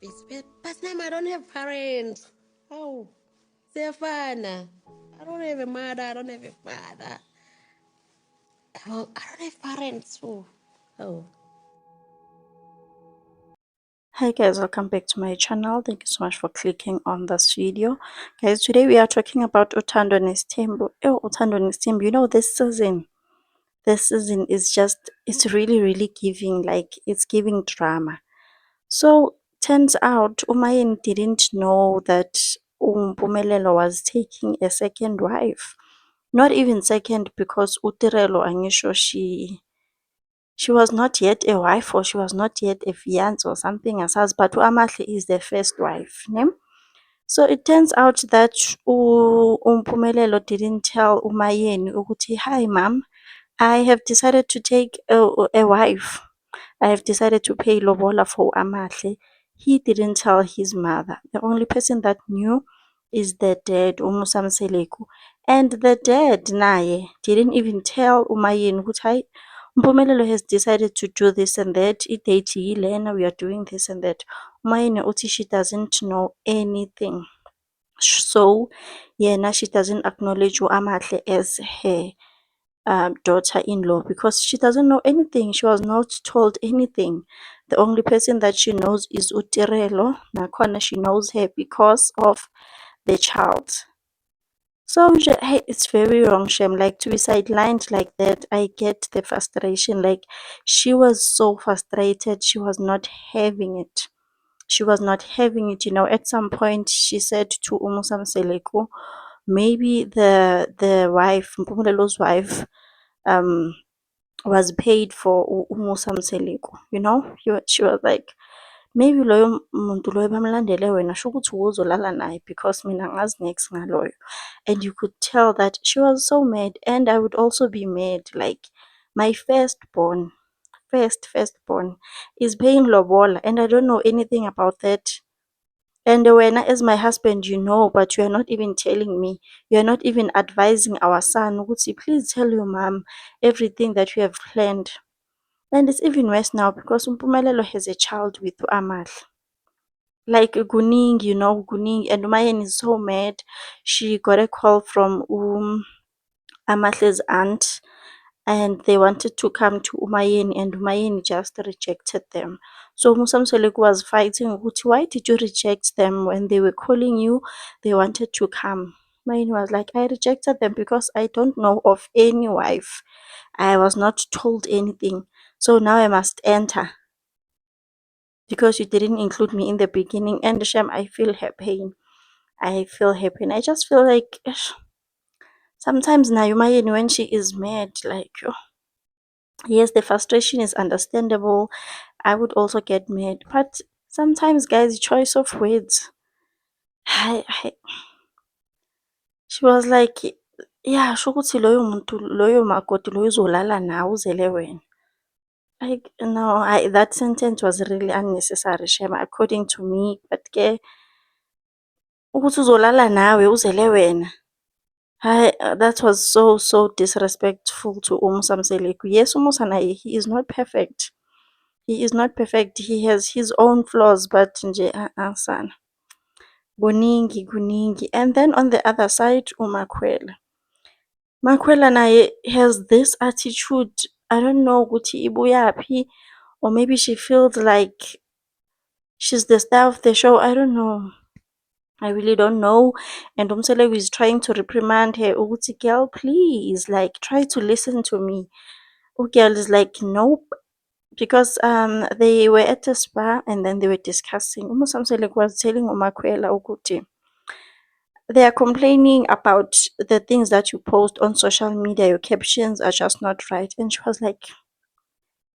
But now I don't have parents. Oh, Stefana. I don't have a mother. I don't have a father. Oh, I don't have parents. Oh. Hi guys, welcome back to my channel. Thank you so much for clicking on this video. Guys, today we are talking about Uthando Nesthembu. Oh, Uthando Nesthembu, this season is just, it's really giving, like, it's giving drama. So turns out Umayeni didn't know that Mpumelelo was taking a second wife. Not even second, because Utirelo Angisho, she was not yet a wife, or she was not yet a fiance or something as such, but Amahle is the first wife. Ne? So it turns out that Umpumelelo didn't tell Umayeni ukuthi, hi mom, I have decided to take a wife. I have decided to pay lobola for Amahle. He didn't tell his mother. The only person that knew is the dad, Umusam Seleku. And the dad, naye, didn't even tell Umayeni ukuthi, hi, Mpumelelo has decided to do this and that. Idate yilena, we are doing this and that. Umayeni uthi she doesn't know anything. So, yena, she doesn't acknowledge Amahle as her daughter-in-law because she doesn't know anything. She was not told anything. The only person that she knows is Utirelo. Nakhona she knows her because of the child. So hey, it's very wrong, Shem. Like, to be sidelined like that, I get the frustration. Like, she was so frustrated. She was not having it. She was not having it. At some point, she said to Umusam Seleku, maybe the wife, Mpumelo's wife, um, was paid for Umusa Mseliku. She was like, maybe loyo muntu loyo bamlandele wena sho ukuthi uzolala naye because mina ngazi next ngaloyo. And you could tell that she was so mad, and I would also be mad. Like, my firstborn is paying lobola, and I don't know anything about that. And when as my husband, but you are not even telling me. You are not even advising our son, ukuthi, please tell your mom everything that you have planned. And it's even worse now because Mpumelelo has a child with Amahle. Like Guning, Guning, and Umayen is so mad. She got a call from Amahle's aunt, and they wanted to come to Umayeni, and Umayeni just rejected them. So Musam Selek was fighting, why did you reject them when they were calling you? They wanted to come. Umayeni was like, I rejected them because I don't know of any wife. I was not told anything. So now I must enter because you didn't include me in the beginning. And Shem, I feel her pain. I feel her pain. I just feel like sometimes Nayumayeni, when she is mad, like, yes, the frustration is understandable. I would also get mad, but sometimes, guys, choice of words. She was like, yeah, shukuthi loyo muntu, loyo makoti, loyo uzolala nawe uzele wena. Like, no, that sentence was really unnecessary, Shema, according to me. But ke, ukuthi uzolala nawe uzele wena. That was so disrespectful to Umusa Mseleku. Yes, Umusa naye, he is not perfect. He is not perfect. He has his own flaws, but nje sana. Kuningi. And then on the other side, uMakhwela. Makhwela naye has this attitude. I don't know ukuthi ibuyaphi, or maybe she feels like she's the star of the show. I don't know. I really don't know. And Umseleku is trying to reprimand her. Ukuthi, girl, please, like, try to listen to me. Girl is like, nope. Because they were at a spa and then they were discussing. Umseleku was telling Umakhwela ukuthi, they are complaining about the things that you post on social media. Your captions are just not right. And she was like,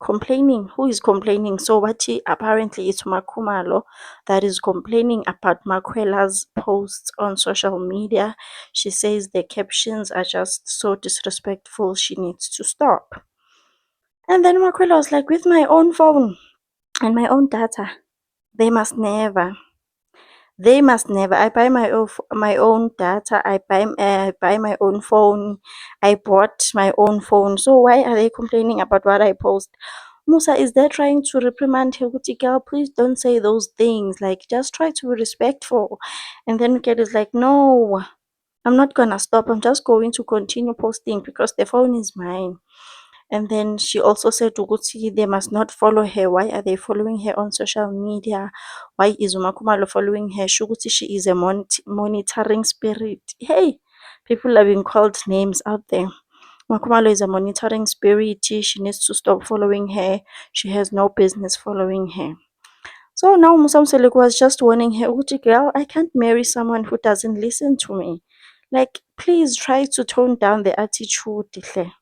complaining? Who is complaining? So apparently it's Makumalo that is complaining about Makwela's posts on social media. She says the captions are just so disrespectful. She needs to stop. And then Makwela was like, with my own phone and my own data, they must never. They must never. I buy my own data. I buy my own phone. I bought my own phone. So why are they complaining about what I post? Musa is there trying to reprimand her, ukuthi, girl, please don't say those things. Like, just try to be respectful. And then Kat is like, no, I'm not gonna stop. I'm just going to continue posting because the phone is mine. And then she also said ukuthi they must not follow her. Why are they following her on social media? Why is Umakhumalo following her? Shukuthi she is a monitoring spirit. Hey, people are being called names out there. Makumalo is a monitoring spirit. She needs to stop following her. She has no business following her. So now Musa Mseleku was just warning her, Uchi girl, I can't marry someone who doesn't listen to me. Like, please try to tone down the attitude. Hle.